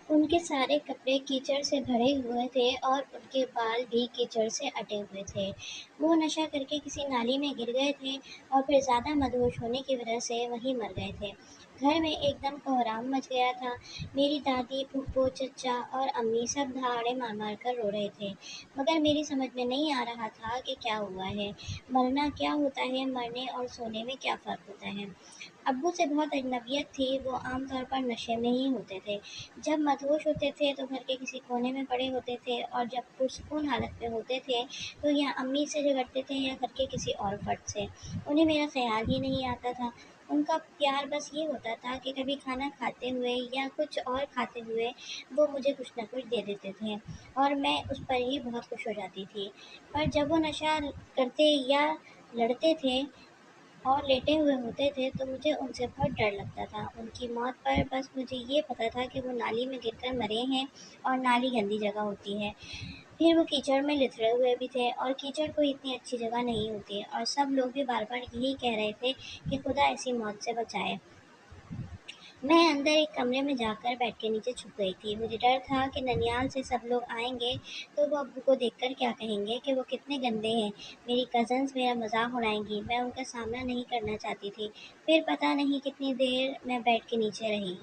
ان کے سارے کپڑے کیچڑ سے بھرے ہوئے تھے اور ان کے بال بھی کیچڑ سے اٹے ہوئے تھے۔ وہ نشہ کر کے کسی نالی میں گر گئے تھے اور پھر زیادہ مدہوش ہونے کی وجہ سے وہیں مر گئے تھے۔ گھر میں ایک دم کوہرام مچ گیا تھا۔ میری دادی، پھپھو، چچا اور امی سب دہاڑے مار مار کر رو رہے تھے، مگر میری سمجھ میں نہیں آ رہا تھا کہ کیا ہوا ہے، مرنا کیا ہوتا ہے، مرنے اور سونے میں کیا فرق ہوتا ہے۔ ابو سے بہت اجنبیت تھی، وہ عام طور پر نشے میں ہی ہوتے تھے۔ جب مدہوش ہوتے تھے تو گھر کے کسی کونے میں پڑے ہوتے تھے، اور جب پرسکون حالت میں ہوتے تھے تو یا امی سے جھگڑتے تھے یا گھر کے کسی اور فرد سے۔ انہیں میرا خیال ہی نہیں آتا تھا۔ ان کا پیار بس یہ ہوتا تھا کہ کبھی کھانا کھاتے ہوئے یا کچھ اور کھاتے ہوئے وہ مجھے کچھ نہ کچھ دے دیتے تھے، اور میں اس پر ہی بہت خوش ہو جاتی تھی۔ پر جب وہ نشہ کرتے یا لڑتے تھے اور لیٹے ہوئے ہوتے تھے تو مجھے ان سے بہت ڈر لگتا تھا۔ ان کی موت پر بس مجھے یہ پتا تھا کہ وہ نالی میں گر کر مرے ہیں، اور نالی گندی جگہ ہوتی ہے۔ پھر وہ کیچڑ میں لتھڑے ہوئے بھی تھے، اور کیچڑ کوئی اتنی اچھی جگہ نہیں ہوتی، اور سب لوگ بھی بار بار یہی کہہ رہے تھے کہ خدا ایسی موت سے بچائے۔ میں اندر ایک کمرے میں جا کر بیڈ کے نیچے چھپ گئی تھی۔ مجھے ڈر تھا کہ ننیال سے سب لوگ آئیں گے تو وہ ابو کو دیکھ کر کیا کہیں گے کہ وہ کتنے گندے ہیں۔ میری کزنز میرا مذاق اڑائیں گی، میں ان کا سامنا نہیں کرنا چاہتی تھی۔ پھر پتہ نہیں کتنی دیر میں بیڈ کے نیچے رہی۔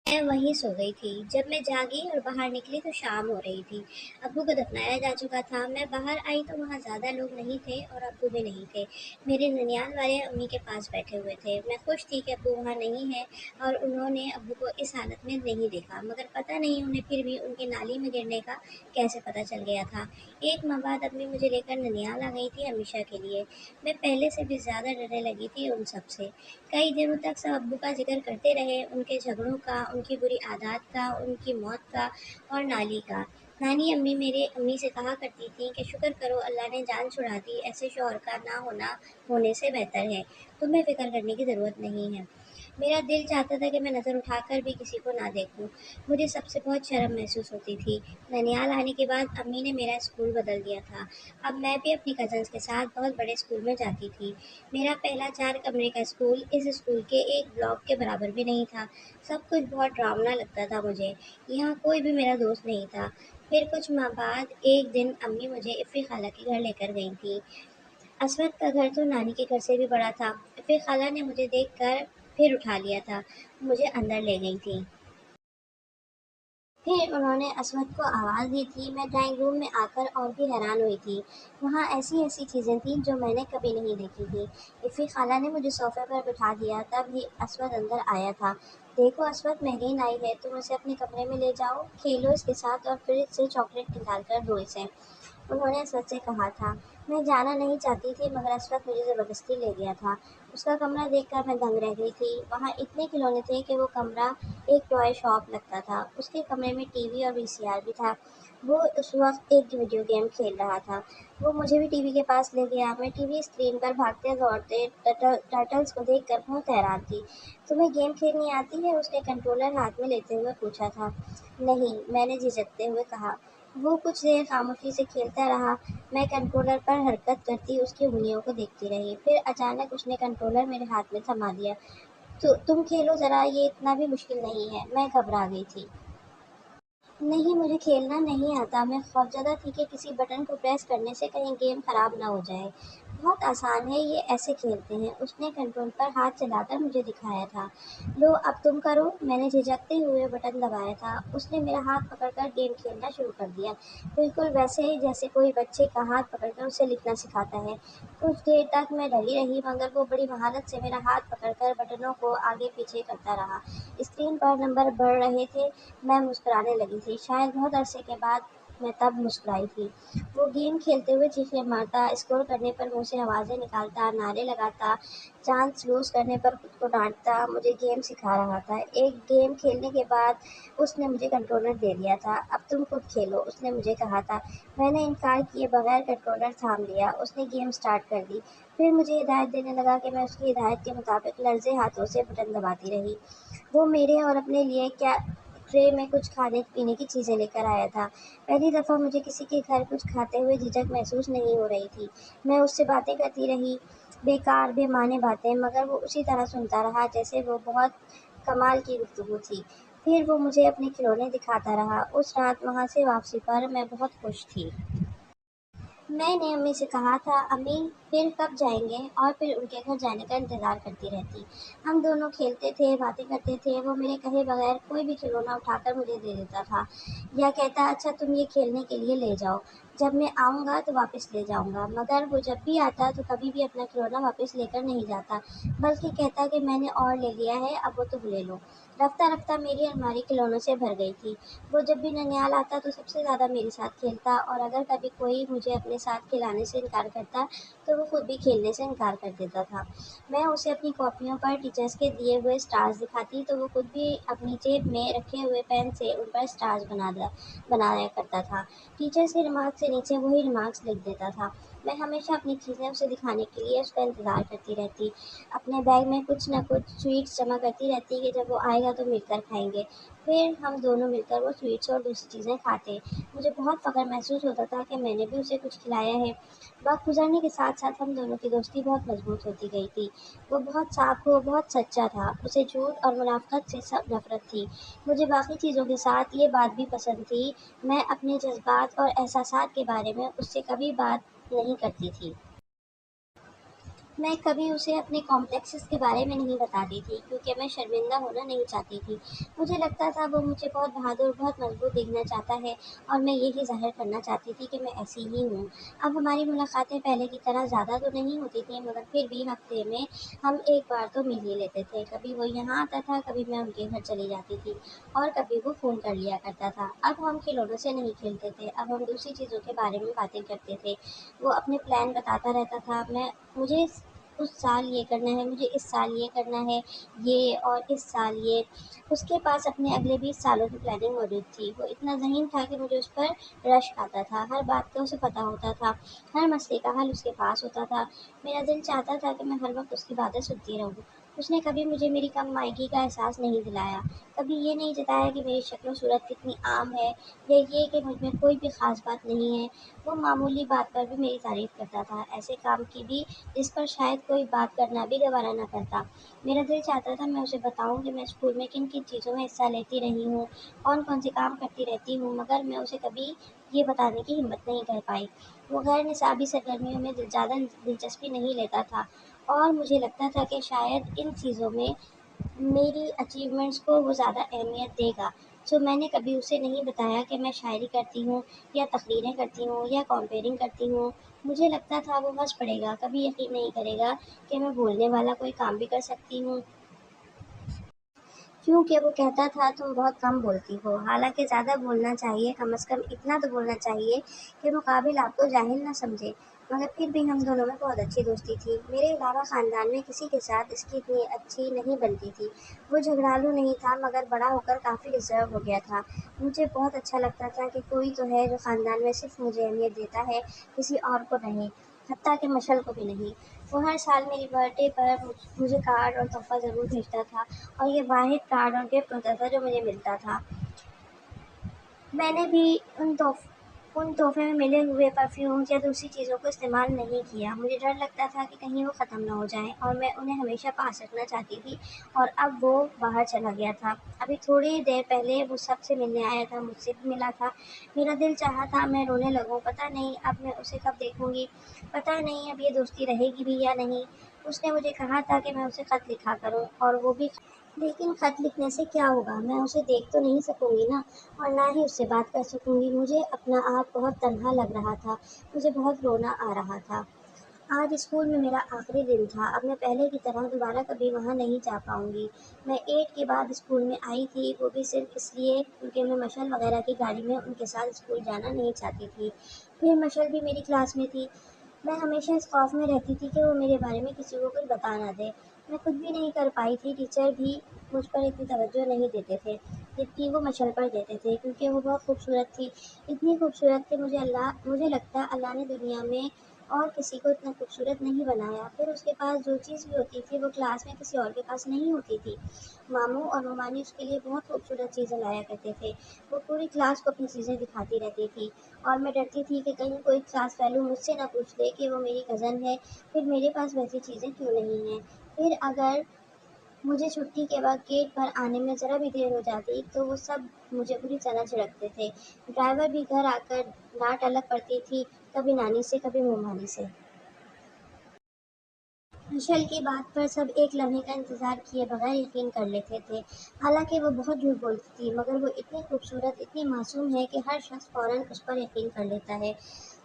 میں وہیں سو گئی تھی۔ جب میں جاگی اور باہر نکلی تو شام ہو رہی تھی۔ ابو کو دفنایا جا چکا تھا۔ میں باہر آئی تو وہاں زیادہ لوگ نہیں تھے اور ابو بھی نہیں تھے۔ میرے ننیال والے امی کے پاس بیٹھے ہوئے تھے۔ میں خوش تھی کہ ابو وہاں نہیں ہیں، اور انہوں نے ابو کو اس حالت میں نہیں دیکھا، مگر پتہ نہیں انہیں پھر بھی ان کے نالی میں گرنے کا کیسے پتہ چل گیا تھا۔ ایک ماہ بعد امی مجھے لے کر ننیال آ گئی تھی ہمیشہ کے لیے۔ میں پہلے سے بھی زیادہ ڈرنے لگی تھی ان سب سے۔ کئی دنوں تک سب ابو کا ذکر کرتے رہے، ان کے جھگڑوں کا، ان کی بری عادات کا، ان کی موت کا اور نالی کا۔ نانی امی میرے امی سے کہا کرتی تھیں کہ شکر کرو اللہ نے جان چھڑا دی، ایسے شوہر کا نہ ہونے سے بہتر ہے، تمہیں فکر کرنے کی ضرورت نہیں ہے۔ میرا دل چاہتا تھا کہ میں نظر اٹھا کر بھی کسی کو نہ دیکھوں۔ مجھے سب سے بہت شرم محسوس ہوتی تھی۔ ننیال آنے کے بعد امی نے میرا اسکول بدل دیا تھا۔ اب میں بھی اپنی کزنس کے ساتھ بہت بڑے اسکول میں جاتی تھی۔ میرا پہلا 4 کمرے کا اسکول اس اسکول کے ایک بلاک کے برابر بھی نہیں تھا۔ سب کچھ بہت ڈراؤنا لگتا تھا مجھے۔ یہاں کوئی بھی میرا دوست نہیں تھا۔ پھر کچھ ماہ بعد ایک دن امی مجھے افی خالہ کے گھر لے کر گئی تھیں۔ اسود کا گھر تو نانی کے گھر سے بھی بڑا تھا۔ افی خالہ نے مجھے دیکھ کر پھر اٹھا لیا تھا، مجھے اندر لے گئی تھیں۔ پھر انہوں نے اسود کو آواز دی تھی۔ میں ڈرائنگ روم میں آ کر اور بھی حیران ہوئی تھی۔ وہاں ایسی ایسی چیزیں تھیں جو میں نے کبھی نہیں دیکھی تھی۔ افی خالہ نے مجھے صوفے پر بٹھا دیا، تب ہی اسود اندر آیا تھا۔ دیکھو اسود، مہرین آئی ہے، تم اسے اپنے کمرے میں لے جاؤ، کھیلو اس کے ساتھ اور فریج سے چاکلیٹ نکال کر دو اسے، انہوں نے اسود سے کہا تھا۔ میں جانا نہیں چاہتی تھی، مگر اسود مجھے زبردستی لے گیا تھا۔ اس کا کمرہ دیکھ کر میں دنگ رہ گئی تھی۔ وہاں اتنے کھلونے تھے کہ وہ کمرہ ایک ٹوائے شاپ لگتا تھا۔ اس کے کمرے میں ٹی وی اور وی سی آر بھی تھا۔ وہ اس وقت ایک ویڈیو گیم کھیل رہا تھا۔ وہ مجھے بھی ٹی وی کے پاس لے گیا۔ میں ٹی وی اسکرین پر بھاگتے دوڑتے ٹرٹلز کو دیکھ کر بہت حیران تھی۔ تمہیں گیم کھیلنی آتی ہے؟ اس نے کنٹرولر ہاتھ میں لیتے ہوئے پوچھا تھا۔ نہیں، میں نے جھجکتے ہوئے کہا۔ وہ کچھ دیر خاموشی سے کھیلتا رہا۔ میں کنٹرولر پر حرکت کرتی اس کی انگلیوں کو دیکھتی رہی۔ پھر اچانک اس نے کنٹرولر میرے ہاتھ میں تھما دیا۔ تم کھیلو ذرا، یہ اتنا بھی مشکل نہیں ہے۔ میں گھبرا گئی تھی۔ نہیں، مجھے کھیلنا نہیں آتا۔ میں خوفزدہ تھی کہ کسی بٹن کو پریس کرنے سے کہیں گیم خراب نہ ہو جائے۔ بہت آسان ہے، یہ ایسے کھیلتے ہیں۔ اس نے کنٹرول پر ہاتھ چلا کر مجھے دکھایا تھا۔ لو اب تم کرو۔ میں نے جھجکتے ہوئے بٹن دبایا تھا۔ اس نے میرا ہاتھ پکڑ کر گیم کھیلنا شروع کر دیا، بالکل ویسے ہی جیسے کوئی بچے کا ہاتھ پکڑ کر اسے لکھنا سکھاتا ہے۔ کچھ دیر تک میں ڈری رہی، مگر وہ بڑی مہارت سے میرا ہاتھ پکڑ کر بٹنوں کو آگے پیچھے کرتا رہا۔ اسکرین پر نمبر بڑھ رہے تھے۔ میں مسکرانے لگی تھی۔ شاید بہت عرصے کے بعد میں تب مسکرائی تھی۔ وہ گیم کھیلتے ہوئے چیخیں مارتا، اسکور کرنے پر منہ سے آوازیں نکالتا، نعرے لگاتا، چانس لوز کرنے پر خود کو ڈانٹتا، مجھے گیم سکھا رہا تھا۔ ایک گیم کھیلنے کے بعد اس نے مجھے کنٹرولر دے دیا تھا۔ اب تم خود کھیلو، اس نے مجھے کہا تھا۔ میں نے انکار کیے بغیر کنٹرولر تھام لیا۔ اس نے گیم سٹارٹ کر دی۔ پھر مجھے ہدایت دینے لگا کہ میں اس کی ہدایت کے مطابق لرزے ہاتھوں سے بٹن دباتی رہی۔ وہ میرے اور اپنے لیے ٹرے میں کچھ کھانے پینے کی چیزیں لے کر آیا تھا۔ پہلی دفعہ مجھے کسی کے گھر کچھ کھاتے ہوئے جھجک محسوس نہیں ہو رہی تھی۔ میں اس سے باتیں کرتی رہی، بیکار بے معنی باتیں، مگر وہ اسی طرح سنتا رہا جیسے وہ بہت کمال کی گفتگو تھی۔ پھر وہ مجھے اپنے کھلونے دکھاتا رہا۔ اس رات وہاں سے واپسی پر میں بہت خوش تھی۔ میں نے امی سے کہا تھا، امی پھر کب جائیں گے؟ اور پھر ان کے گھر جانے کا انتظار کرتی رہتی۔ ہم دونوں کھیلتے تھے، باتیں کرتے تھے۔ وہ میرے کہے بغیر کوئی بھی کھلونا اٹھا کر مجھے دے دیتا تھا، یا کہتا، اچھا تم یہ کھیلنے کے لیے لے جاؤ، جب میں آؤں گا تو واپس لے جاؤں گا۔ مگر وہ جب بھی آتا تو کبھی بھی اپنا کھلونا واپس لے کر نہیں جاتا، بلکہ کہتا کہ میں نے اور لے لیا ہے، اب وہ تم لے لو۔ رفتہ رفتہ میری الماری کھلونوں سے بھر گئی تھی۔ وہ جب بھی ننیال آتا تو سب سے زیادہ میرے ساتھ کھیلتا، اور اگر کبھی کوئی مجھے اپنے ساتھ کھلانے سے انکار کرتا تو وہ خود بھی کھیلنے سے انکار کر دیتا تھا۔ میں اسے اپنی کاپیوں پر ٹیچرز کے دیے ہوئے اسٹارز دکھاتی تو وہ خود بھی اپنی جیب میں رکھے ہوئے پین سے ان پر اسٹارز بنایا کرتا تھا۔ ٹیچرز کے ریمارکس سے نیچے وہی ریمارکس لکھ دیتا تھا۔ میں ہمیشہ اپنی چیزیں اسے دکھانے کے لیے اس کا انتظار کرتی رہتی، اپنے بیگ میں کچھ نہ کچھ سویٹس جمع کرتی رہتی کہ جب وہ آئے گا تو مل کر کھائیں گے۔ پھر ہم دونوں مل کر وہ سویٹس اور دوسری چیزیں کھاتے۔ مجھے بہت فخر محسوس ہوتا تھا کہ میں نے بھی اسے کچھ کھلایا ہے۔ وقت گزرنے کے ساتھ ساتھ ہم دونوں کی دوستی بہت مضبوط ہوتی گئی تھی۔ وہ بہت صاف، وہ بہت سچا تھا، اسے جھوٹ اور منافقت سے سب نفرت تھی۔ مجھے باقی چیزوں کے ساتھ یہ بات بھی پسند تھی، میں اپنے جذبات اور احساسات کے بارے میں اس سے کبھی بات نہیں کرتی تھی۔ میں کبھی اسے اپنے کمپلیکسز کے بارے میں نہیں بتاتی تھی، کیونکہ میں شرمندہ ہونا نہیں چاہتی تھی۔ مجھے لگتا تھا وہ مجھے بہت بہادر، بہت مضبوط دیکھنا چاہتا ہے، اور میں یہی ظاہر کرنا چاہتی تھی کہ میں ایسی ہی ہوں۔ اب ہماری ملاقاتیں پہلے کی طرح زیادہ تو نہیں ہوتی تھیں، مگر پھر بھی ہفتے میں ہم ایک بار تو مل ہی لیتے تھے۔ کبھی وہ یہاں آتا تھا، کبھی میں ان کے گھر چلی جاتی تھی، اور کبھی وہ فون کر لیا کرتا تھا۔ اب ہم کھلونوں سے نہیں کھیلتے تھے، اب ہم دوسری چیزوں کے بارے میں باتیں کرتے تھے۔ وہ اپنے پلان بتاتا رہتا تھا، مجھے اس سال یہ کرنا ہے، مجھے اس سال یہ کرنا ہے، یہ اور اس سال یہ۔ اس کے پاس اپنے اگلے 20 سالوں کی پلاننگ موجود تھی۔ وہ اتنا ذہین تھا کہ مجھے اس پر رشک آتا تھا، ہر بات کا اسے پتہ ہوتا تھا، ہر مسئلے کا حل اس کے پاس ہوتا تھا۔ میرا دل چاہتا تھا کہ میں ہر وقت اس کی باتیں سنتی رہوں۔ اس نے کبھی مجھے میری کم مائگی کا احساس نہیں دلایا، کبھی یہ نہیں جتایا کہ میری شکل و صورت کتنی عام ہے، یا یہ کہ مجھ میں کوئی بھی خاص بات نہیں ہے۔ وہ معمولی بات پر بھی میری تعریف کرتا تھا، ایسے کام کی بھی جس پر شاید کوئی بات کرنا بھی گوارا نہ کرتا۔ میرا دل چاہتا تھا میں اسے بتاؤں کہ میں اسکول میں کن کن چیزوں میں حصہ لیتی رہی ہوں، کون کون سے کام کرتی رہتی ہوں، مگر میں اسے کبھی یہ بتانے کی ہمت نہیں کر پائی۔ وہ غیر نصابی سرگرمیوں میں زیادہ دلچسپی نہیں لیتا تھا، اور مجھے لگتا تھا کہ شاید ان چیزوں میں میری اچیومنٹس کو وہ زیادہ اہمیت دے گا۔ میں نے کبھی اسے نہیں بتایا کہ میں شاعری کرتی ہوں، یا تقریریں کرتی ہوں، یا کمپیئرنگ کرتی ہوں۔ مجھے لگتا تھا وہ ہنس پڑے گا، کبھی یقین نہیں کرے گا کہ میں بولنے والا کوئی کام بھی کر سکتی ہوں، کیونکہ وہ کہتا تھا تم بہت کم بولتی ہو، حالانکہ زیادہ بولنا چاہیے، کم از کم اتنا تو بولنا چاہیے کہ مقابل آپ کو جاہل نہ سمجھے۔ مگر پھر بھی ہم دونوں میں بہت اچھی دوستی تھی۔ میرے علاوہ خاندان میں کسی کے ساتھ اس کی اتنی اچھی نہیں بنتی تھی۔ وہ جھگڑالو نہیں تھا، مگر بڑا ہو کر کافی ریزرو ہو گیا تھا۔ مجھے بہت اچھا لگتا تھا کہ کوئی تو ہے جو خاندان میں صرف مجھے اہمیت دیتا ہے، کسی اور کو نہیں، حتیٰ کہ مشل کو بھی نہیں۔ وہ ہر سال میری برتھ ڈے پر مجھے کارڈ اور تحفہ ضرور بھیجتا تھا، اور یہ واحد کارڈ اور گفٹ ہوتا تھا جو مجھے ملتا تھا۔ میں نے بھی ان تحفے میں ملے ہوئے پرفیومز یا دوسری چیزوں کو استعمال نہیں کیا۔ مجھے ڈر لگتا تھا کہ کہیں وہ ختم نہ ہو جائیں، اور میں انہیں ہمیشہ پاس رکھنا چاہتی تھی۔ اور اب وہ باہر چلا گیا تھا۔ ابھی تھوڑی دیر پہلے وہ سب سے ملنے آیا تھا، مجھ سے بھی ملا تھا۔ میرا دل چاہا تھا میں رونے لگوں، پتہ نہیں اب میں اسے کب دیکھوں گی، پتہ نہیں اب یہ دوستی رہے گی بھی یا نہیں۔ اس نے مجھے کہا تھا کہ میں اسے خط لکھا کروں، اور وہ بھی، لیکن خط لکھنے سے کیا ہوگا، میں اسے دیکھ تو نہیں سکوں گی نا، اور نہ ہی اس سے بات کر سکوں گی۔ مجھے اپنا آپ بہت تنہا لگ رہا تھا، مجھے بہت رونا آ رہا تھا۔ آج اسکول میں میرا آخری دن تھا، اب میں پہلے کی طرح دوبارہ کبھی وہاں نہیں جا پاؤں گی۔ میں 8 کے بعد اسکول میں آئی تھی، وہ بھی صرف اس لیے کیونکہ میں مشل وغیرہ کی گاڑی میں ان کے ساتھ اسکول جانا نہیں چاہتی تھی۔ پھر مشل بھی میری کلاس میں تھی۔ میں ہمیشہ اس خوف میں رہتی تھی کہ وہ میرے بارے میں کسی کو کچھ بتا نہ دے۔ میں کچھ بھی نہیں کر پائی تھی، ٹیچر بھی مجھ پر اتنی توجہ نہیں دیتے تھے جتنی وہ مشل پر دیتے تھے، کیونکہ وہ بہت خوبصورت تھی، اتنی خوبصورت کہ مجھے لگتا اللہ نے دنیا میں اور کسی کو اتنا خوبصورت نہیں بنایا۔ پھر اس کے پاس جو چیز بھی ہوتی تھی وہ کلاس میں کسی اور کے پاس نہیں ہوتی تھی۔ ماموں اور ممانی اس کے لیے بہت خوبصورت چیزیں لایا کرتے تھے۔ وہ پوری کلاس کو اپنی چیزیں دکھاتی رہتی تھی، اور میں ڈرتی تھی کہ کہیں کوئی کلاس فیلو مجھ سے نہ پوچھ لے کہ وہ میری کزن ہے، پھر میرے پاس ویسی چیزیں کیوں نہیں ہیں۔ پھر اگر مجھے چھٹی کے بعد گیٹ پر آنے میں ذرا بھی دیر ہو جاتی تو وہ سب مجھے بری طرح جھڑکتے تھے۔ ڈرائیور بھی گھر آ کر ڈانٹ الگ پڑتی تھی، کبھی نانی سے کبھی مومانی سے۔ مشل کی بات پر سب ایک لمحے کا انتظار کیے بغیر یقین کر لیتے تھے۔ حالانکہ وہ بہت جھوٹ بولتی تھی، مگر وہ اتنی خوبصورت، اتنی معصوم ہے کہ ہر شخص فوراً اس پر یقین کر لیتا ہے۔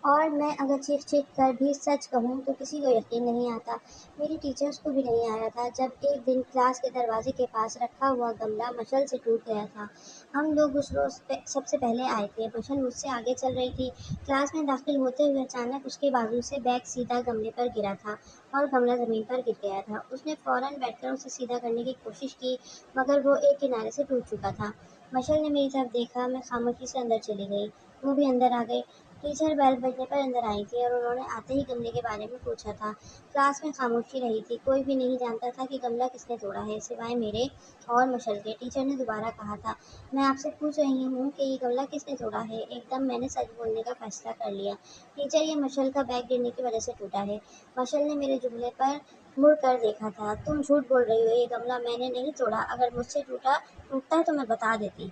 اور میں اگر چیخ چیخ کر بھی سچ کہوں تو کسی کو یقین نہیں آتا۔ میری ٹیچرز کو بھی نہیں آیا تھا جب ایک دن کلاس کے دروازے کے پاس رکھا ہوا گملہ مشل سے ٹوٹ گیا تھا۔ ہم لوگ اس روز سب سے پہلے آئے تھے۔ مشل مجھ سے آگے چل رہی تھی۔ کلاس میں داخل ہوتے ہوئے اچانک اس کے بازو سے بیگ سیدھا گملے پر گرا تھا اور گملہ زمین پر گر گیا تھا۔ اس نے فوراً بیٹھ کر اسے سیدھا کرنے کی کوشش کی، مگر وہ ایک کنارے سے ٹوٹ چکا تھا۔ مشل نے میری طرف دیکھا، میں خاموشی سے اندر چلی گئی۔ وہ بھی اندر آ گئی۔ ٹیچر بیل بجنے پر اندر آئی تھی اور انہوں نے آتے ہی گملے کے بارے میں پوچھا تھا۔ کلاس میں خاموشی رہی تھی، کوئی بھی نہیں جانتا تھا کہ گملہ کس نے توڑا ہے سوائے میرے اور مشل کے۔ ٹیچر نے دوبارہ کہا تھا، میں آپ سے پوچھ رہی ہوں کہ یہ گملہ کس نے توڑا ہے؟ ایک دم میں نے سچ بولنے کا فیصلہ کر لیا۔ ٹیچر، یہ مشل کا بیگ گرنے کی وجہ سے ٹوٹا ہے۔ مشل نے میرے جملے پر مڑ کر دیکھا تھا۔ تم جھوٹ بول رہی ہو، یہ گملہ میں نے نہیں توڑا، اگر مجھ سے ٹوٹتا تو میں بتا دیتی۔